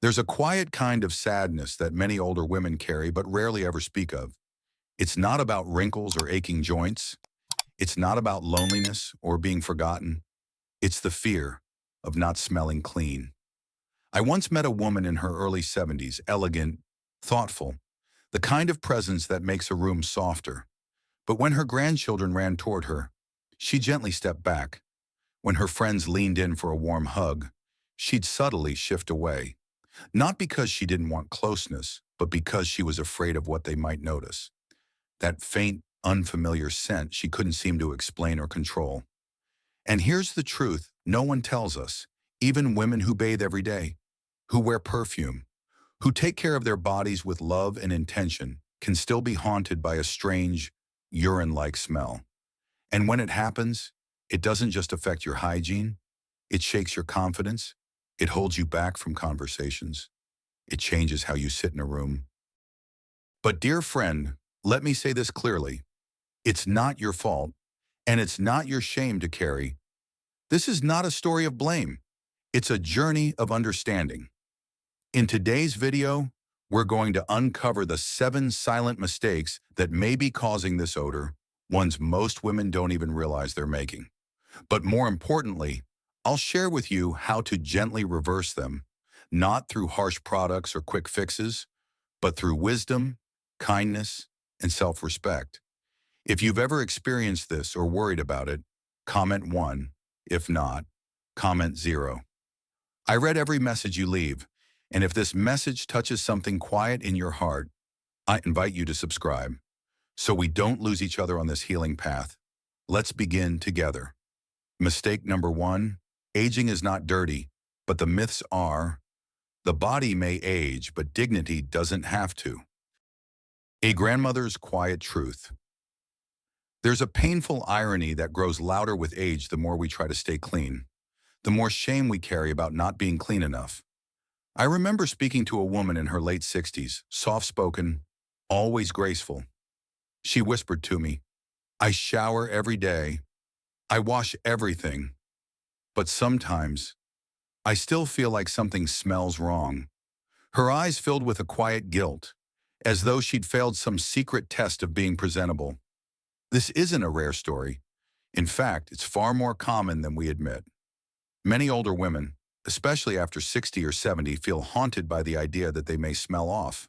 There's a quiet kind of sadness that many older women carry but rarely ever speak of. It's not about wrinkles or aching joints. It's not about loneliness or being forgotten. It's the fear of not smelling clean. I once met a woman in her early 70s, elegant, thoughtful, the kind of presence that makes a room softer. But when her grandchildren ran toward her, she gently stepped back. When her friends leaned in for a warm hug, she'd subtly shift away. Not because she didn't want closeness, but because she was afraid of what they might notice. That faint, unfamiliar scent she couldn't seem to explain or control. And here's the truth no one tells us, even women who bathe every day, who wear perfume, who take care of their bodies with love and intention, can still be haunted by a strange, urine-like smell. And when it happens, it doesn't just affect your hygiene, it shakes your confidence, it holds you back from conversations, it changes how you sit in a room. But dear friend, let me say this clearly. It's not your fault, and it's not your shame to carry. This is not a story of blame. It's a journey of understanding. In today's video, we're going to uncover the 7 silent mistakes that may be causing this odor, ones most women don't even realize they're making. But more importantly, I'll share with you how to gently reverse them, not through harsh products or quick fixes, but through wisdom, kindness, and self-respect. If you've ever experienced this or worried about it, comment 1. If not, comment 0. I read every message you leave, and if this message touches something quiet in your heart, I invite you to subscribe. So we don't lose each other on this healing path. Let's begin together. Mistake number 1, aging is not dirty, but the myths are. The body may age, but dignity doesn't have to. A grandmother's quiet truth. There's a painful irony that grows louder with age the more we try to stay clean, the more shame we carry about not being clean enough. I remember speaking to a woman in her late 60s, soft-spoken, always graceful. She whispered to me, "I shower every day. I wash everything. But sometimes, I still feel like something smells wrong." Her eyes filled with a quiet guilt, as though she'd failed some secret test of being presentable. This isn't a rare story. In fact, it's far more common than we admit. Many older women, especially after 60 or 70, feel haunted by the idea that they may smell off.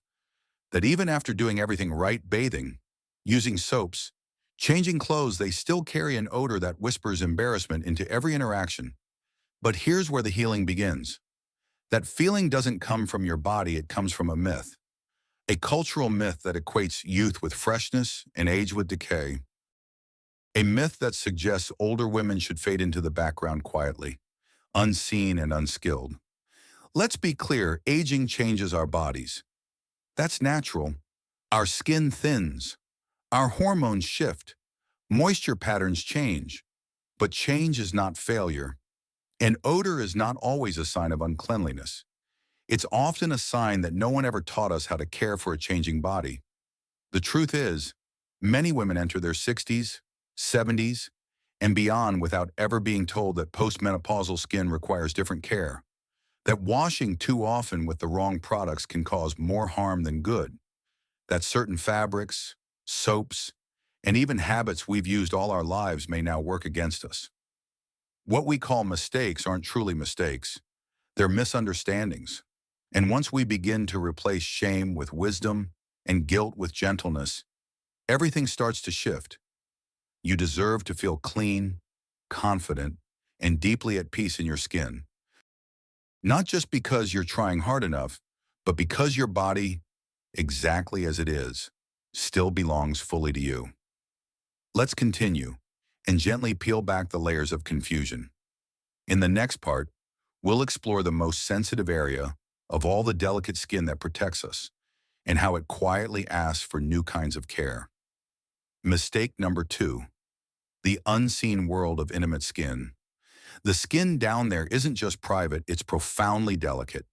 That even after doing everything right, bathing, using soaps, changing clothes, they still carry an odor that whispers embarrassment into every interaction. But here's where the healing begins. That feeling doesn't come from your body, it comes from a myth. A cultural myth that equates youth with freshness and age with decay. A myth that suggests older women should fade into the background quietly, unseen and unskilled. Let's be clear, aging changes our bodies. That's natural. Our skin thins. Our hormones shift. Moisture patterns change. But change is not failure. And odor is not always a sign of uncleanliness. It's often a sign that no one ever taught us how to care for a changing body. The truth is, many women enter their 60s, 70s, and beyond without ever being told that postmenopausal skin requires different care, that washing too often with the wrong products can cause more harm than good, that certain fabrics, soaps, and even habits we've used all our lives may now work against us. What we call mistakes aren't truly mistakes. They're misunderstandings. And once we begin to replace shame with wisdom and guilt with gentleness, everything starts to shift. You deserve to feel clean, confident, and deeply at peace in your skin. Not just because you're trying hard enough, but because your body, exactly as it is, still belongs fully to you. Let's continue and gently peel back the layers of confusion. In the next part, we'll explore the most sensitive area of all the delicate skin that protects us and how it quietly asks for new kinds of care. Mistake number 2. The unseen world of intimate skin. The skin down there isn't just private, it's profoundly delicate.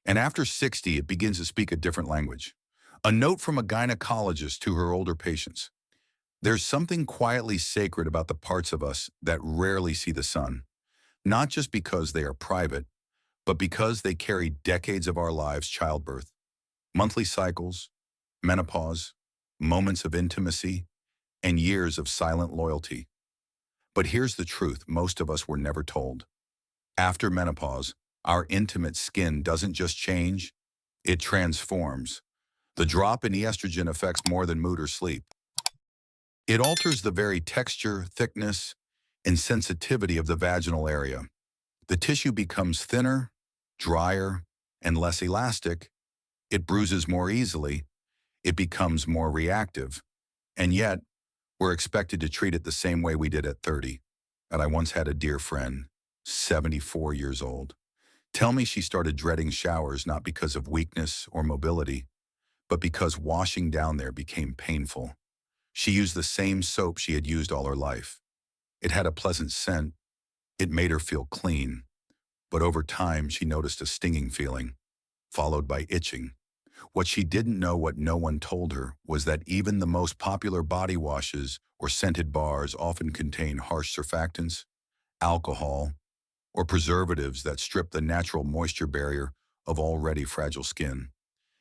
And after 60, it begins to speak a different language. A note from a gynecologist to her older patients. There's something quietly sacred about the parts of us that rarely see the sun. Not just because they are private, but because they carry decades of our lives: childbirth, monthly cycles, menopause, moments of intimacy, and years of silent loyalty. But here's the truth most of us were never told. After menopause, our intimate skin doesn't just change, it transforms. The drop in estrogen affects more than mood or sleep. It alters the very texture, thickness, and sensitivity of the vaginal area. The tissue becomes thinner, drier, and less elastic. It bruises more easily. It becomes more reactive. And yet, we're expected to treat it the same way we did at 30. And I once had a dear friend, 74 years old, tell me she started dreading showers not because of weakness or mobility, but because washing down there became painful. She used the same soap she had used all her life. It had a pleasant scent. It made her feel clean. But over time, she noticed a stinging feeling, followed by itching. What she didn't know, what no one told her, was that even the most popular body washes or scented bars often contain harsh surfactants, alcohol, or preservatives that strip the natural moisture barrier of already fragile skin.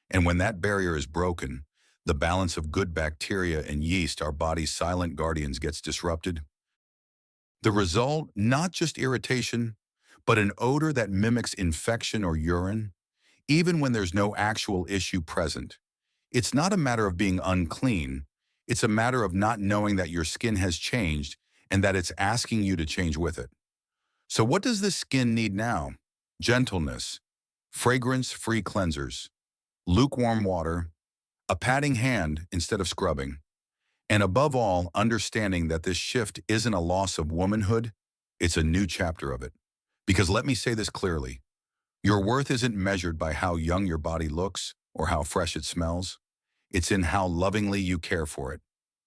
And when that barrier is broken, the balance of good bacteria and yeast, our body's silent guardians, gets disrupted. The result, not just irritation, but an odor that mimics infection or urine, even when there's no actual issue present. It's not a matter of being unclean. It's a matter of not knowing that your skin has changed and that it's asking you to change with it. So what does the skin need now? Gentleness, fragrance-free cleansers, lukewarm water, a patting hand instead of scrubbing, and above all, understanding that this shift isn't a loss of womanhood, it's a new chapter of it. Because let me say this clearly, your worth isn't measured by how young your body looks or how fresh it smells. It's in how lovingly you care for it,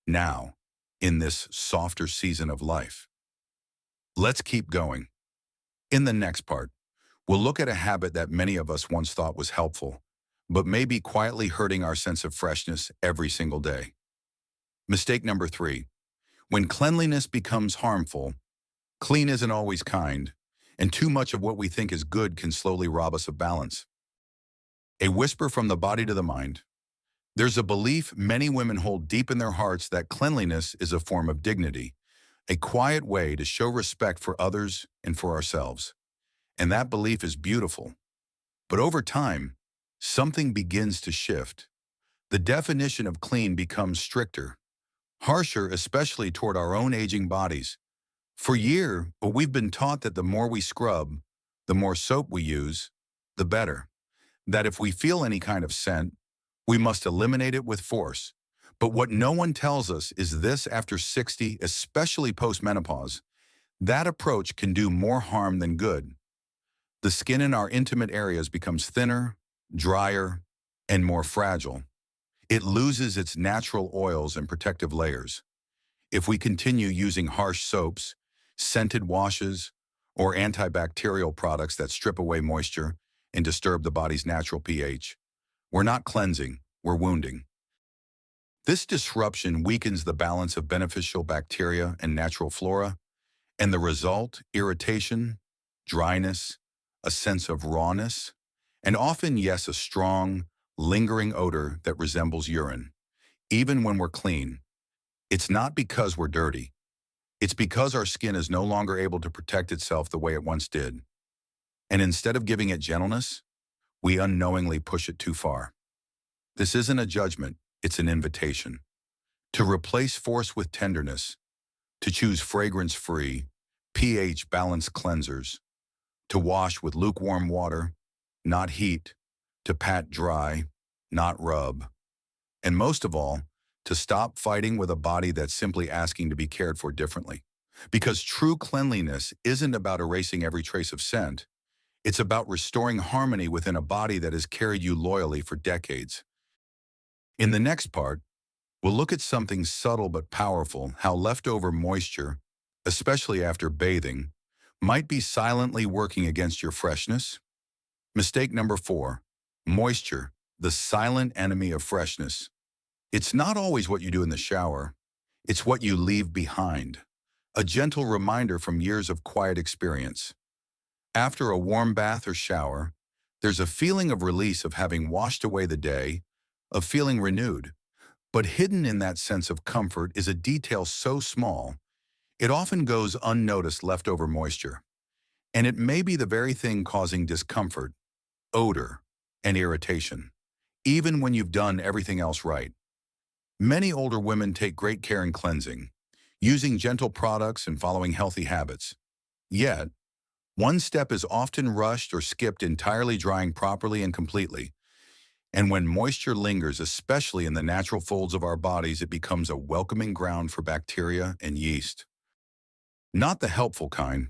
now, in this softer season of life. Let's keep going. In the next part, we'll look at a habit that many of us once thought was helpful, but may be quietly hurting our sense of freshness every single day. Mistake number 3. When cleanliness becomes harmful, clean isn't always kind, and too much of what we think is good can slowly rob us of balance. A whisper from the body to the mind. There's a belief many women hold deep in their hearts that cleanliness is a form of dignity, a quiet way to show respect for others and for ourselves. And that belief is beautiful. But over time, something begins to shift. The definition of clean becomes stricter, harsher, especially toward our own aging bodies. For years, we've been taught that the more we scrub, the more soap we use, the better. That if we feel any kind of scent, we must eliminate it with force. But what no one tells us is this: after 60, especially post-menopause, that approach can do more harm than good. The skin in our intimate areas becomes thinner, drier, and more fragile. It loses its natural oils and protective layers. If we continue using harsh soaps, scented washes, or antibacterial products that strip away moisture and disturb the body's natural pH, we're not cleansing, we're wounding. This disruption weakens the balance of beneficial bacteria and natural flora, and the result, irritation, dryness, a sense of rawness, and often, yes, a strong, lingering odor that resembles urine. Even when we're clean, it's not because we're dirty. It's because our skin is no longer able to protect itself the way it once did. And instead of giving it gentleness, we unknowingly push it too far. This isn't a judgment, it's an invitation. To replace force with tenderness, to choose fragrance-free, pH-balanced cleansers, to wash with lukewarm water, not heat, to pat dry, not rub, and most of all, to stop fighting with a body that's simply asking to be cared for differently. Because true cleanliness isn't about erasing every trace of scent. It's about restoring harmony within a body that has carried you loyally for decades. In the next part, we'll look at something subtle but powerful: how leftover moisture, especially after bathing, might be silently working against your freshness. Mistake number 4. Moisture, the silent enemy of freshness. It's not always what you do in the shower. It's what you leave behind. A gentle reminder from years of quiet experience. After a warm bath or shower, there's a feeling of release of having washed away the day, of feeling renewed. But hidden in that sense of comfort is a detail so small, it often goes unnoticed leftover moisture. And it may be the very thing causing discomfort, odor, and irritation, even when you've done everything else right. Many older women take great care in cleansing, using gentle products and following healthy habits. Yet, one step is often rushed or skipped entirely, drying properly and completely. And when moisture lingers, especially in the natural folds of our bodies, it becomes a welcoming ground for bacteria and yeast. Not the helpful kind,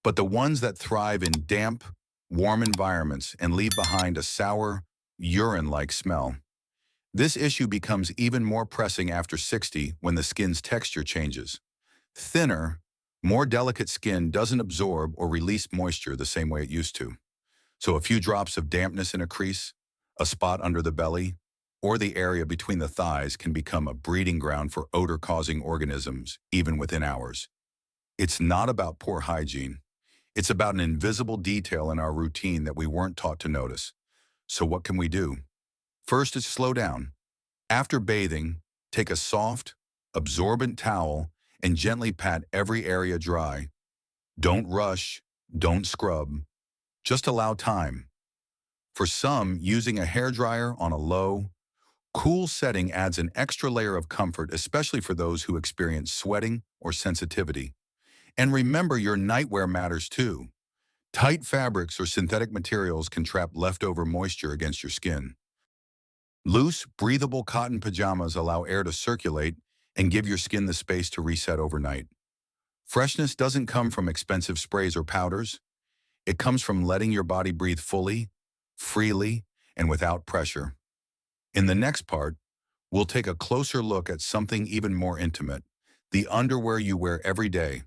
but the ones that thrive in damp, warm environments and leave behind a sour, urine-like smell. This issue becomes even more pressing after 60 when the skin's texture changes. Thinner, more delicate skin doesn't absorb or release moisture the same way it used to. So a few drops of dampness in a crease, a spot under the belly, or the area between the thighs can become a breeding ground for odor-causing organisms, even within hours. It's not about poor hygiene. It's about an invisible detail in our routine that we weren't taught to notice. So what can we do? First is slow down. After bathing, take a soft, absorbent towel and gently pat every area dry. Don't rush, don't scrub. Just allow time. For some, using a hairdryer on a low, cool setting adds an extra layer of comfort, especially for those who experience sweating or sensitivity. And remember, your nightwear matters too. Tight fabrics or synthetic materials can trap leftover moisture against your skin. Loose, breathable cotton pajamas allow air to circulate and give your skin the space to reset overnight. Freshness doesn't come from expensive sprays or powders. It comes from letting your body breathe fully, freely, and without pressure. In the next part, we'll take a closer look at something even more intimate, the underwear you wear every day,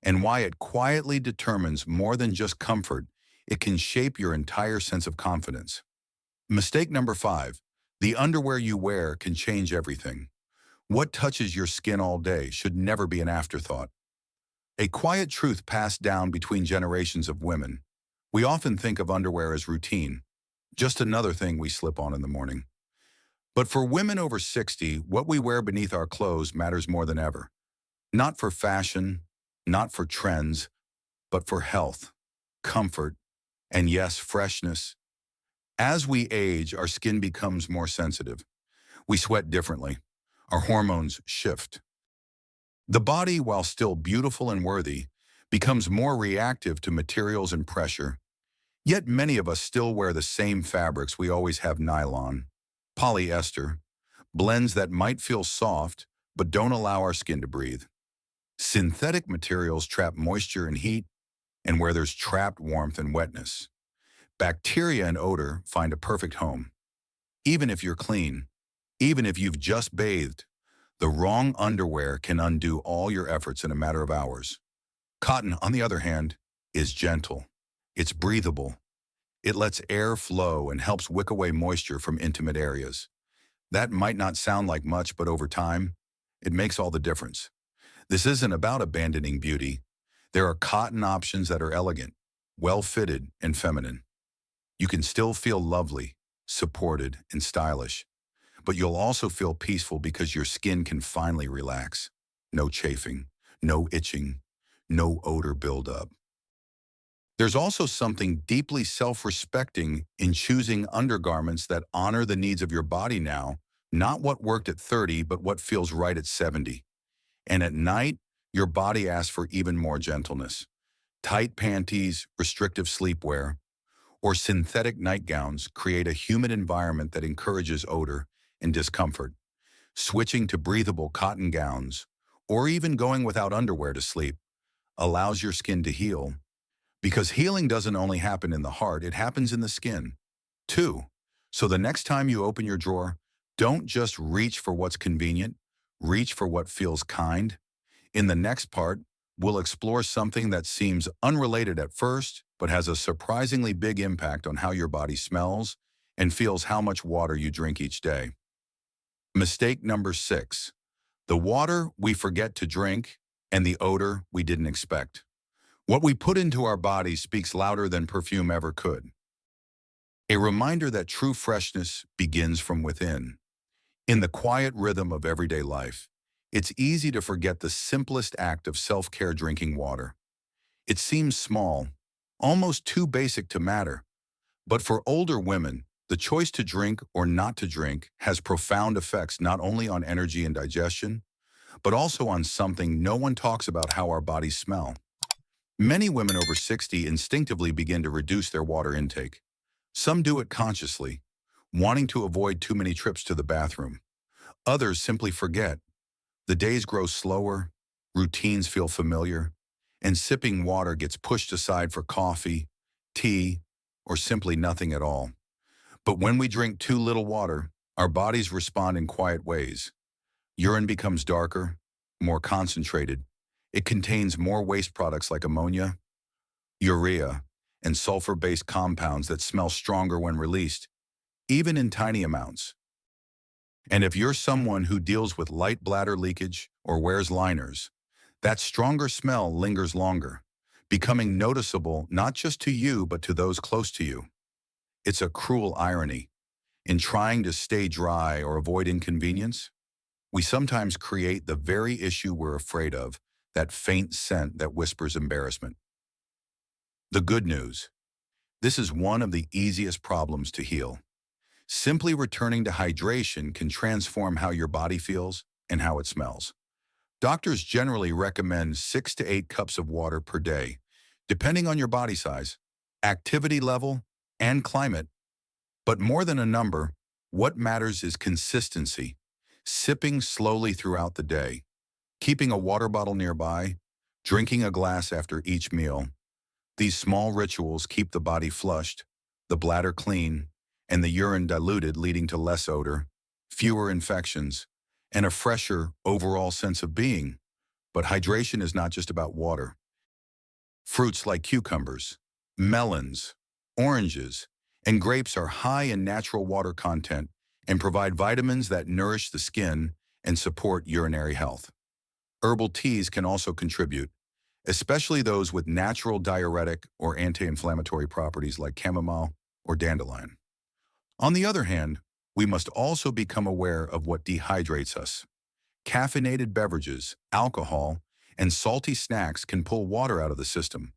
and why it quietly determines more than just comfort. It can shape your entire sense of confidence. Mistake number 5. The underwear you wear can change everything. What touches your skin all day should never be an afterthought. A quiet truth passed down between generations of women. We often think of underwear as routine, just another thing we slip on in the morning. But for women over 60, what we wear beneath our clothes matters more than ever. Not for fashion, not for trends, but for health, comfort, and yes, freshness. As we age, our skin becomes more sensitive. We sweat differently. Our hormones shift. The body, while still beautiful and worthy, becomes more reactive to materials and pressure. Yet many of us still wear the same fabrics we always have: nylon, polyester, blends that might feel soft but don't allow our skin to breathe. Synthetic materials trap moisture and heat, and where there's trapped warmth and wetness, bacteria and odor find a perfect home. Even if you're clean, even if you've just bathed, the wrong underwear can undo all your efforts in a matter of hours. Cotton, on the other hand, is gentle. It's breathable. It lets air flow and helps wick away moisture from intimate areas. That might not sound like much, but over time, it makes all the difference. This isn't about abandoning beauty. There are cotton options that are elegant, well-fitted, and feminine. You can still feel lovely, supported, and stylish, but you'll also feel peaceful because your skin can finally relax. No chafing, no itching, no odor buildup. There's also something deeply self-respecting in choosing undergarments that honor the needs of your body now, not what worked at 30, but what feels right at 70. And at night, your body asks for even more gentleness. Tight panties, restrictive sleepwear, or synthetic nightgowns create a humid environment that encourages odor and discomfort. Switching to breathable cotton gowns, or even going without underwear to sleep, allows your skin to heal. Because healing doesn't only happen in the heart, it happens in the skin, too. So the next time you open your drawer, don't just reach for what's convenient, reach for what feels kind. In the next part, we'll explore something that seems unrelated at first, but has a surprisingly big impact on how your body smells and feels: how much water you drink each day. Mistake number 6. The water we forget to drink and the odor we didn't expect. What we put into our bodies speaks louder than perfume ever could. A reminder that true freshness begins from within. In the quiet rhythm of everyday life, it's easy to forget the simplest act of self-care: drinking water. It seems small, almost too basic to matter. But for older women, the choice to drink or not to drink has profound effects not only on energy and digestion, but also on something no one talks about: how our bodies smell. Many women over 60 instinctively begin to reduce their water intake. Some do it consciously, wanting to avoid too many trips to the bathroom. Others simply forget. The days grow slower, routines feel familiar, and sipping water gets pushed aside for coffee, tea, or simply nothing at all. But when we drink too little water, our bodies respond in quiet ways. Urine becomes darker, more concentrated. It contains more waste products like ammonia, urea, and sulfur-based compounds that smell stronger when released, even in tiny amounts. And if you're someone who deals with light bladder leakage or wears liners, that stronger smell lingers longer, becoming noticeable not just to you but to those close to you. It's a cruel irony. In trying to stay dry or avoid inconvenience, we sometimes create the very issue we're afraid of, that faint scent that whispers embarrassment. The good news: this is one of the easiest problems to heal. Simply returning to hydration can transform how your body feels and how it smells. Doctors generally recommend 6 to 8 cups of water per day, depending on your body size, activity level, and climate. But more than a number, what matters is consistency. Sipping slowly throughout the day, keeping a water bottle nearby, drinking a glass after each meal. These small rituals keep the body flushed, the bladder clean, and the urine diluted, leading to less odor, fewer infections, and a fresher overall sense of being. But hydration is not just about water. Fruits like cucumbers, melons, oranges, and grapes are high in natural water content and provide vitamins that nourish the skin and support urinary health. Herbal teas can also contribute, especially those with natural diuretic or anti-inflammatory properties like chamomile or dandelion. On the other hand, we must also become aware of what dehydrates us. Caffeinated beverages, alcohol, and salty snacks can pull water out of the system.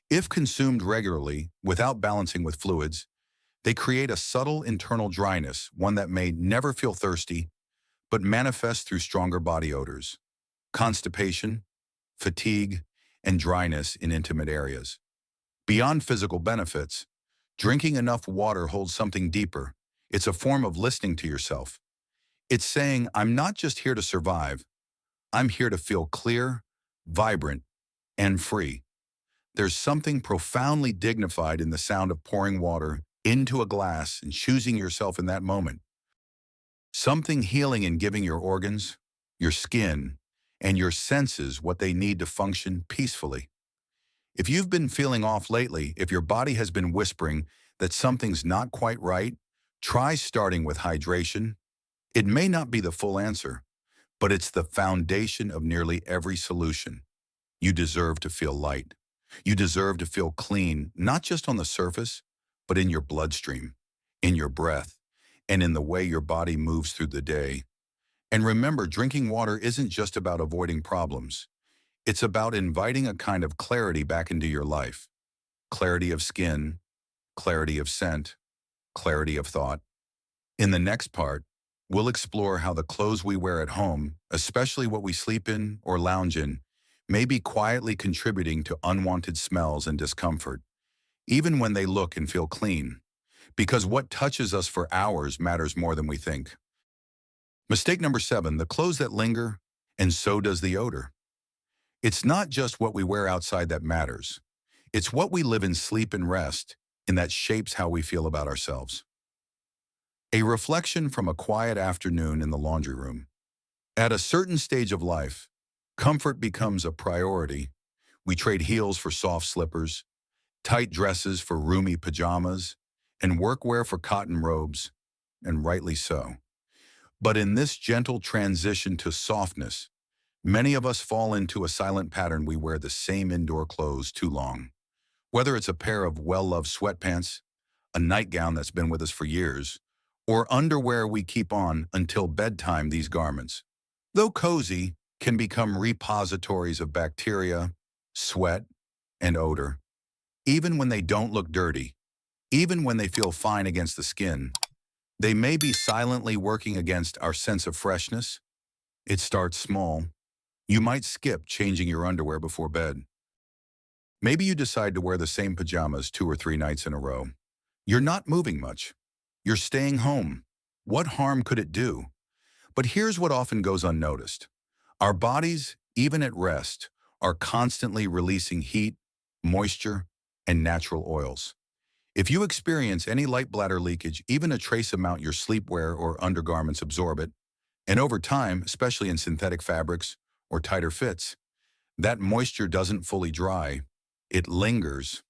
If consumed regularly, without balancing with fluids, they create a subtle internal dryness, one that may never feel thirsty, but manifests through stronger body odors, constipation, fatigue, and dryness in intimate areas. Beyond physical benefits, drinking enough water holds something deeper. It's a form of listening to yourself. It's saying, I'm not just here to survive, I'm here to feel clear, vibrant, and free. There's something profoundly dignified in the sound of pouring water into a glass and choosing yourself in that moment. Something healing in giving your organs, your skin, and your senses what they need to function peacefully. If you've been feeling off lately, if your body has been whispering that something's not quite right, try starting with hydration. It may not be the full answer, but it's the foundation of nearly every solution. You deserve to feel light. You deserve to feel clean, not just on the surface, but in your bloodstream, in your breath, and in the way your body moves through the day. And remember, drinking water isn't just about avoiding problems. It's about inviting a kind of clarity back into your life. Clarity of skin, clarity of scent, clarity of thought. In the next part, we'll explore how the clothes we wear at home, especially what we sleep in or lounge in, may be quietly contributing to unwanted smells and discomfort, even when they look and feel clean. Because what touches us for hours matters more than we think. Mistake number 7, the clothes that linger, and so does the odor. It's not just what we wear outside that matters. It's what we live in, sleep, and rest, and that shapes how we feel about ourselves. A reflection from a quiet afternoon in the laundry room. At a certain stage of life, comfort becomes a priority. We trade heels for soft slippers, tight dresses for roomy pajamas, and workwear for cotton robes, and rightly so. But in this gentle transition to softness, Many of us fall into a silent pattern. We wear the same indoor clothes too long. Whether it's a pair of well-loved sweatpants, a nightgown that's been with us for years, or underwear we keep on until bedtime, these garments, though cozy, can become repositories of bacteria, sweat, and odor. Even when they don't look dirty, even when they feel fine against the skin, they may be silently working against our sense of freshness. It starts small. You might skip changing your underwear before bed. Maybe you decide to wear the same pajamas 2 or 3 nights in a row. You're not moving much. You're staying home. What harm could it do? But here's what often goes unnoticed. Our bodies, even at rest, are constantly releasing heat, moisture, and natural oils. If you experience any light bladder leakage, even a trace amount, your sleepwear or undergarments absorb it. And over time, especially in synthetic fabrics or tighter fits, that moisture doesn't fully dry. It lingers,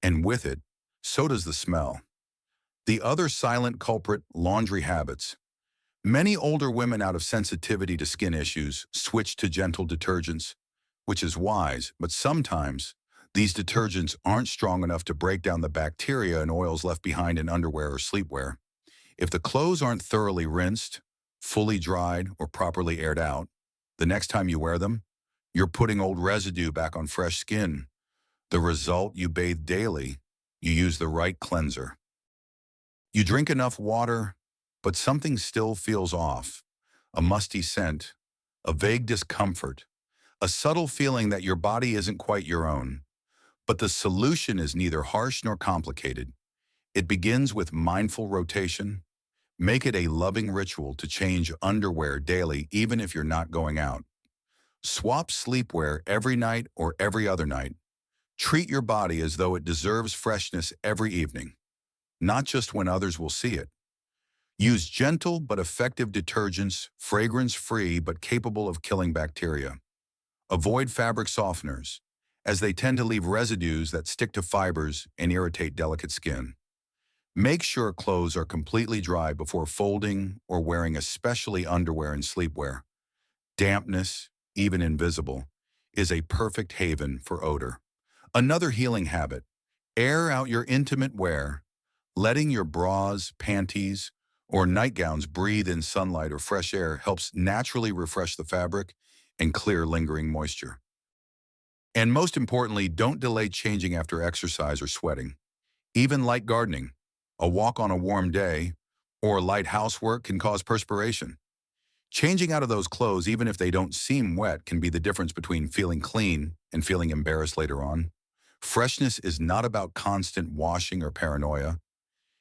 and with it, so does the smell. The other silent culprit, laundry habits. Many older women, out of sensitivity to skin issues, switch to gentle detergents, which is wise, but sometimes these detergents aren't strong enough to break down the bacteria and oils left behind in underwear or sleepwear. If the clothes aren't thoroughly rinsed, fully dried, or properly aired out, the next time you wear them, you're putting old residue back on fresh skin. The result: you bathe daily, you use the right cleanser, you drink enough water, but something still feels off. A musty scent, a vague discomfort, a subtle feeling that your body isn't quite your own. But the solution is neither harsh nor complicated. It begins with mindful rotation. Make it a loving ritual to change underwear daily, even if you're not going out. Swap sleepwear every night or every other night. Treat your body as though it deserves freshness every evening, not just when others will see it. Use gentle but effective detergents, fragrance-free but capable of killing bacteria. Avoid fabric softeners, as they tend to leave residues that stick to fibers and irritate delicate skin. Make sure clothes are completely dry before folding or wearing, especially underwear and sleepwear. Dampness, even invisible, is a perfect haven for odor. Another healing habit: air out your intimate wear. Letting your bras, panties, or nightgowns breathe in sunlight or fresh air helps naturally refresh the fabric and clear lingering moisture. And most importantly, don't delay changing after exercise or sweating. Even light gardening, a walk on a warm day, or light housework can cause perspiration. Changing out of those clothes, even if they don't seem wet, can be the difference between feeling clean and feeling embarrassed later on. Freshness is not about constant washing or paranoia.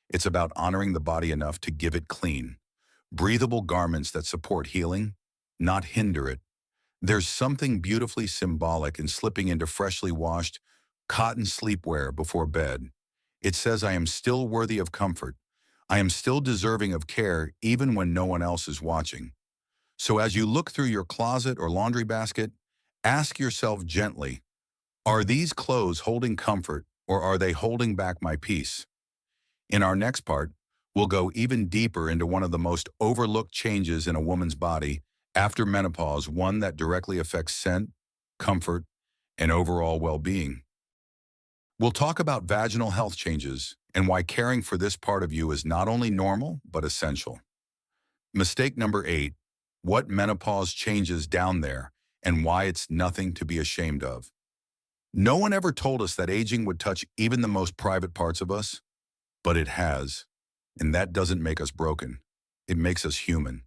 It's about honoring the body enough to give it clean, breathable garments that support healing, not hinder it. There's something beautifully symbolic in slipping into freshly washed cotton sleepwear before bed. It says, I am still worthy of comfort. I am still deserving of care, even when no one else is watching. So as you look through your closet or laundry basket, ask yourself gently, are these clothes holding comfort, or are they holding back my peace? In our next part, we'll go even deeper into one of the most overlooked changes in a woman's body after menopause, one that directly affects scent, comfort, and overall well-being. We'll talk about vaginal health changes and why caring for this part of you is not only normal, but essential. Mistake number 8, what menopause changes down there and why it's nothing to be ashamed of. No one ever told us that aging would touch even the most private parts of us, but it has. And that doesn't make us broken. It makes us human.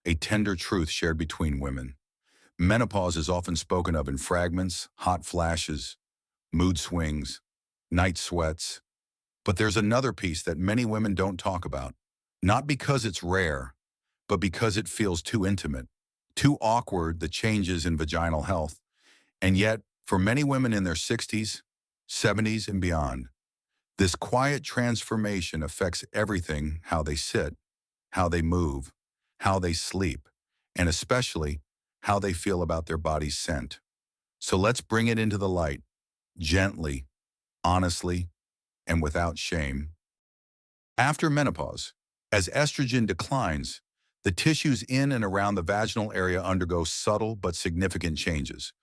A tender truth shared between women. Menopause is often spoken of in fragments, hot flashes, mood swings, night sweats. But there's another piece that many women don't talk about. Not because it's rare, but because it feels too intimate, too awkward, the changes in vaginal health. And yet, for many women in their 60s, 70s, and beyond, this quiet transformation affects everything: how they sit, how they move, how they sleep, and especially how they feel about their body's scent. So let's bring it into the light, gently, honestly, and without shame. After menopause, as estrogen declines, The tissues in and around the vaginal area undergo subtle but significant changes.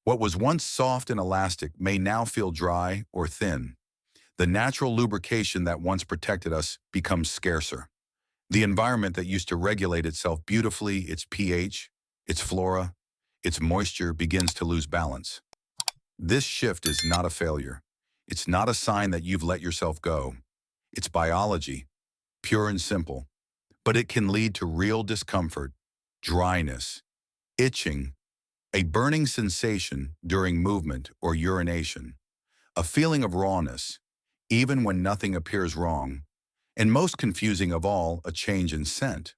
What was once soft and elastic may now feel dry or thin. The natural lubrication that once protected us becomes scarcer. The environment that used to regulate itself beautifully, its pH, its flora, its moisture, begins to lose balance. This shift is not a failure. It's not a sign that you've let yourself go. It's biology, pure and simple. But it can lead to real discomfort, dryness, itching, a burning sensation during movement or urination, a feeling of rawness, even when nothing appears wrong, and most confusing of all, a change in scent.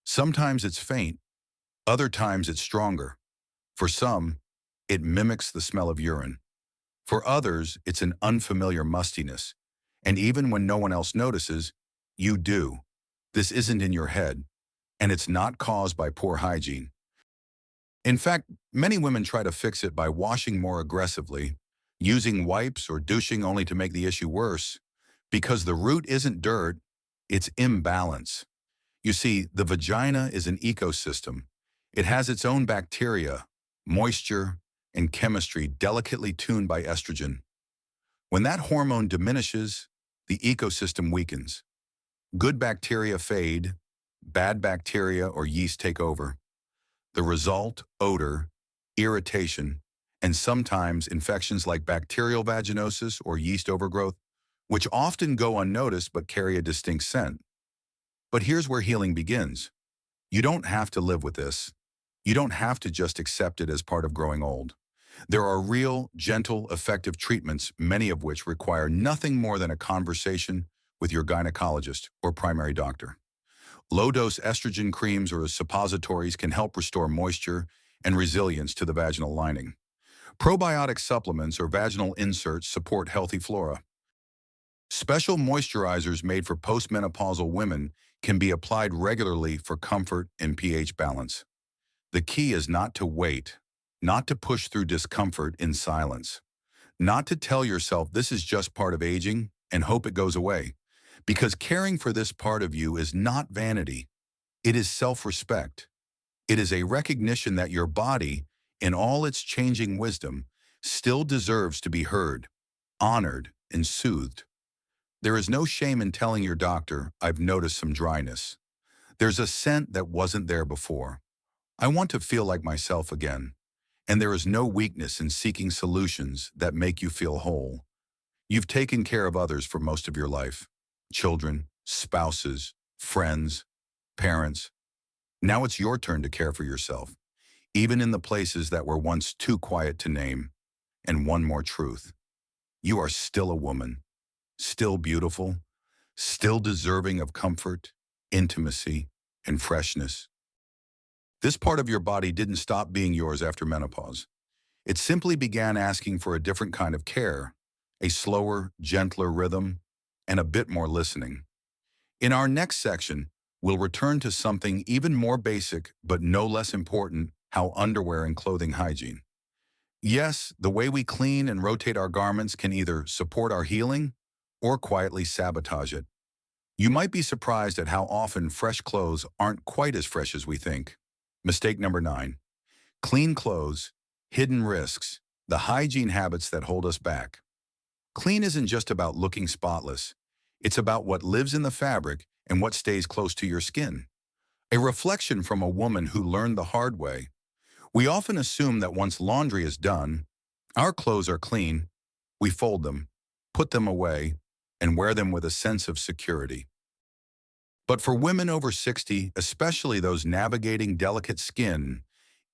Sometimes it's faint, other times it's stronger. For some, it mimics the smell of urine. For others, it's an unfamiliar mustiness. And even when no one else notices, you do. This isn't in your head, and it's not caused by poor hygiene. In fact, many women try to fix it by washing more aggressively, using wipes or douching only to make the issue worse, because the root isn't dirt, it's imbalance. You see, the vagina is an ecosystem. It has its own bacteria, moisture, and chemistry delicately tuned by estrogen. When that hormone diminishes, the ecosystem weakens. Good bacteria fade, bad bacteria or yeast take over. The result, odor, irritation, and sometimes infections like bacterial vaginosis or yeast overgrowth, which often go unnoticed but carry a distinct scent. But here's where healing begins. You don't have to live with this. You don't have to just accept it as part of growing old. There are real, gentle, effective treatments, many of which require nothing more than a conversation with your gynecologist or primary doctor. Low-dose estrogen creams or suppositories can help restore moisture and resilience to the vaginal lining. Probiotic supplements or vaginal inserts support healthy flora. Special moisturizers made for postmenopausal women can be applied regularly for comfort and pH balance. The key is not to wait, not to push through discomfort in silence, not to tell yourself this is just part of aging and hope it goes away. Because caring for this part of you is not vanity. It is self-respect. It is a recognition that your body, in all its changing wisdom, still deserves to be heard, honored, and soothed. There is no shame in telling your doctor, I've noticed some dryness. There's a scent that wasn't there before. I want to feel like myself again. And there is no weakness in seeking solutions that make you feel whole. You've taken care of others for most of your life. Children, spouses, friends, parents. Now it's your turn to care for yourself, even in the places that were once too quiet to name. And one more truth. You are still a woman, still beautiful, still deserving of comfort, intimacy, and freshness. This part of your body didn't stop being yours after menopause. It simply began asking for a different kind of care, a slower, gentler rhythm, and a bit more listening. In our next section, we'll return to something even more basic but no less important, how underwear and clothing hygiene. Yes, the way we clean and rotate our garments can either support our healing or quietly sabotage it. You might be surprised at how often fresh clothes aren't quite as fresh as we think. Mistake number 9. Clean clothes, hidden risks, the hygiene habits that hold us back. Clean isn't just about looking spotless. It's about what lives in the fabric and what stays close to your skin. A reflection from a woman who learned the hard way. We often assume that once laundry is done, our clothes are clean, we fold them, put them away, and wear them with a sense of security. But for women over 60, especially those navigating delicate skin,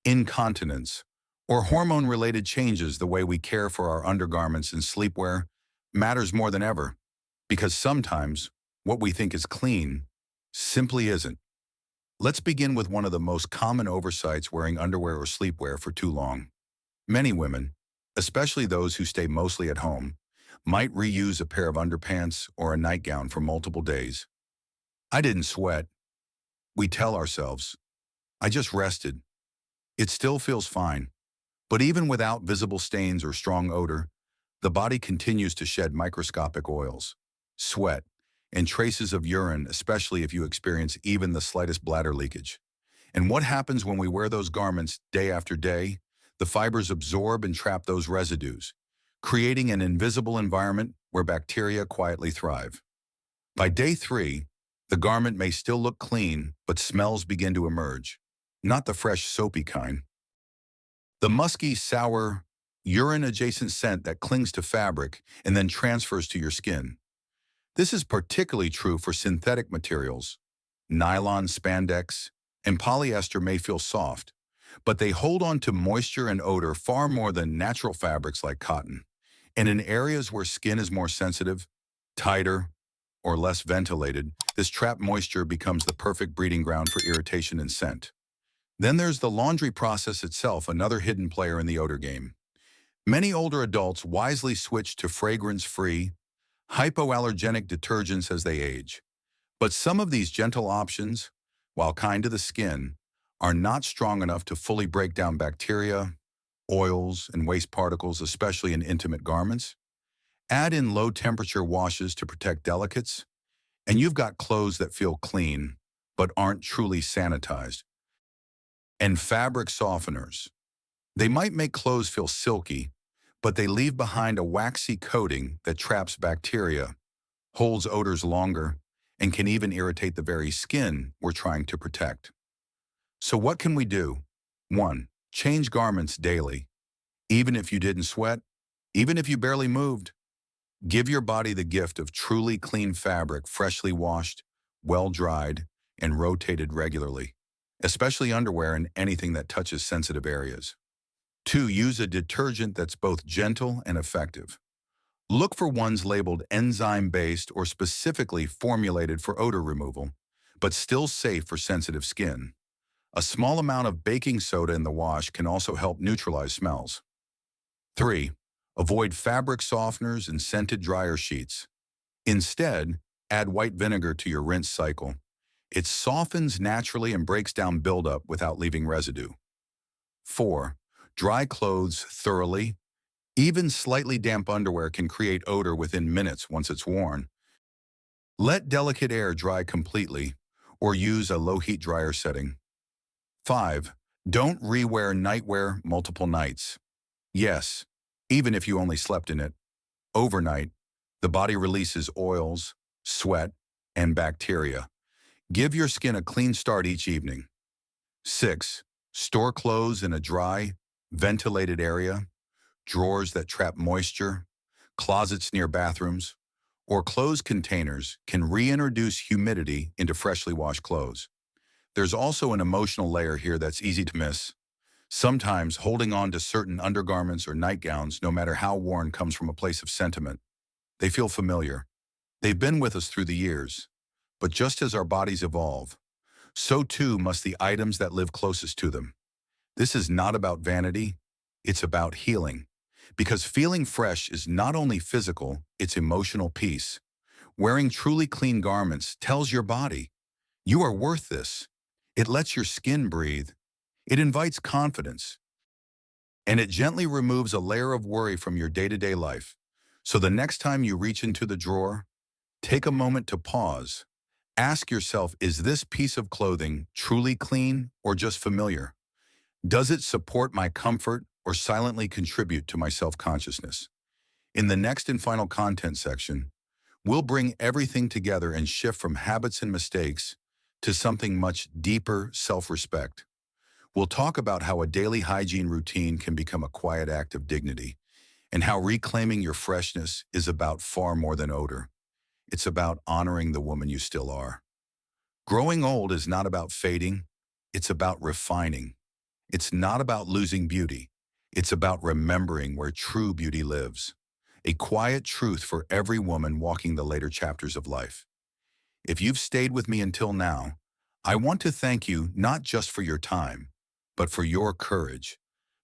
incontinence, or hormone-related changes, the way we care for our undergarments and sleepwear matters more than ever. Because sometimes what we think is clean simply isn't. Let's begin with one of the most common oversights: wearing underwear or sleepwear for too long. Many women, especially those who stay mostly at home, might reuse a pair of underpants or a nightgown for multiple days. I didn't sweat. We tell ourselves, I just rested. It still feels fine. But even without visible stains or strong odor, the body continues to shed microscopic oils, sweat, and traces of urine, especially if you experience even the slightest bladder leakage. And what happens when we wear those garments day after day? The fibers absorb and trap those residues, creating an invisible environment where bacteria quietly thrive. By day 3, the garment may still look clean, but smells begin to emerge. Not the fresh, soapy kind. The musky, sour, urine-adjacent scent that clings to fabric and then transfers to your skin. This is particularly true for synthetic materials. Nylon, spandex, and polyester may feel soft, but they hold on to moisture and odor far more than natural fabrics like cotton. And in areas where skin is more sensitive, tighter, or less ventilated, this trapped moisture becomes the perfect breeding ground for irritation and scent. Then there's the laundry process itself, another hidden player in the odor game. Many older adults wisely switch to fragrance-free, hypoallergenic detergents as they age. But some of these gentle options, while kind to the skin, are not strong enough to fully break down bacteria, oils, and waste particles, especially in intimate garments. Add in low-temperature washes to protect delicates, and you've got clothes that feel clean, but aren't truly sanitized. And fabric softeners. They might make clothes feel silky, but they leave behind a waxy coating that traps bacteria, holds odors longer, and can even irritate the very skin we're trying to protect. So what can we do? 1. Change garments daily. Even if you didn't sweat, even if you barely moved, give your body the gift of truly clean fabric, freshly washed, well-dried, and rotated regularly, especially underwear and anything that touches sensitive areas. 2. Use a detergent that's both gentle and effective. Look for ones labeled enzyme-based or specifically formulated for odor removal, but still safe for sensitive skin. A small amount of baking soda in the wash can also help neutralize smells. 3. Avoid fabric softeners and scented dryer sheets. Instead, add white vinegar to your rinse cycle. It softens naturally and breaks down buildup without leaving residue. 4. Dry clothes thoroughly. Even slightly damp underwear can create odor within minutes once it's worn. Let delicate air dry completely, or use a low-heat dryer setting. 5. Don't rewear nightwear multiple nights. Yes, even if you only slept in it. Overnight, the body releases oils, sweat, and bacteria. Give your skin a clean start each evening. 6. Store clothes in a dry, ventilated area, drawers that trap moisture, closets near bathrooms, or closed containers can reintroduce humidity into freshly washed clothes. There's also an emotional layer here that's easy to miss. Sometimes holding on to certain undergarments or nightgowns, no matter how worn, comes from a place of sentiment. They feel familiar. They've been with us through the years. But just as our bodies evolve, so too must the items that live closest to them. This is not about vanity, it's about healing. Because feeling fresh is not only physical, it's emotional peace. Wearing truly clean garments tells your body, you are worth this. It lets your skin breathe. It invites confidence. And it gently removes a layer of worry from your day-to-day life. So the next time you reach into the drawer, take a moment to pause. Ask yourself, is this piece of clothing truly clean or just familiar? Does it support my comfort or silently contribute to my self-consciousness? In the next and final content section, we'll bring everything together and shift from habits and mistakes to something much deeper, self-respect. We'll talk about how a daily hygiene routine can become a quiet act of dignity, and how reclaiming your freshness is about far more than odor. It's about honoring the woman you still are. Growing old is not about fading, it's about refining. It's not about losing beauty, it's about remembering where true beauty lives. A quiet truth for every woman walking the later chapters of life. If you've stayed with me until now, I want to thank you not just for your time, but for your courage.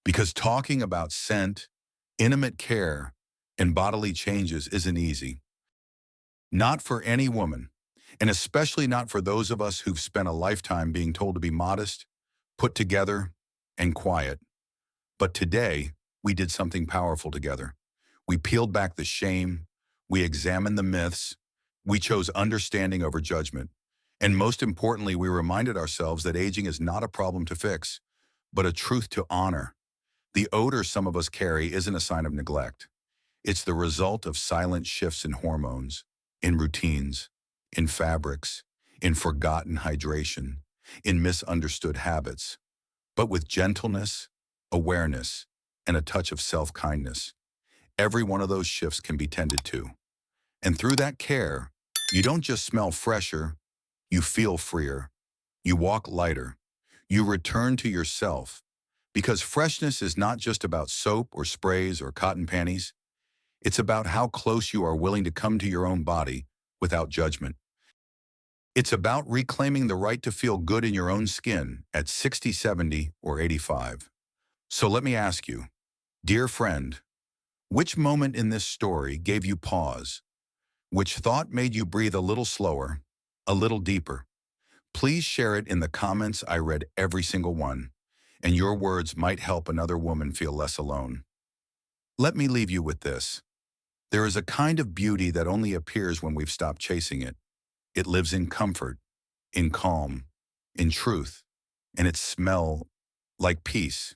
Because talking about scent, intimate care, and bodily changes isn't easy. Not for any woman, and especially not for those of us who've spent a lifetime being told to be modest, put together, and quiet. But today, we did something powerful together. We peeled back the shame, we examined the myths, We chose understanding over judgment. And most importantly, we reminded ourselves that aging is not a problem to fix, but a truth to honor. The odor some of us carry isn't a sign of neglect. It's the result of silent shifts in hormones, in routines, in fabrics, in forgotten hydration, in misunderstood habits. But with gentleness, awareness, and a touch of self-kindness, every one of those shifts can be tended to. And through that care, you don't just smell fresher, you feel freer, you walk lighter, you return to yourself. Because freshness is not just about soap or sprays or cotton panties. It's about how close you are willing to come to your own body without judgment. It's about reclaiming the right to feel good in your own skin at 60, 70, or 85. So let me ask you, dear friend, which moment in this story gave you pause? Which thought made you breathe a little slower, a little deeper? Please share it in the comments. I read every single one, and your words might help another woman feel less alone. Let me leave you with this. There is a kind of beauty that only appears when we've stopped chasing it. It lives in comfort, in calm, in truth, and it smells like peace.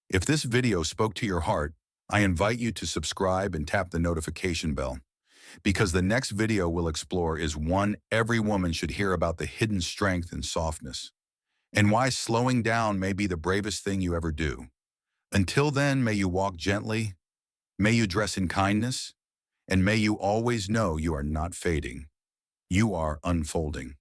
If this video spoke to your heart, I invite you to subscribe and tap the notification bell, because the next video we'll explore is one every woman should hear about: the hidden strength and softness, and why slowing down may be the bravest thing you ever do. Until then, may you walk gently, may you dress in kindness, and may you always know you are not fading. You are unfolding.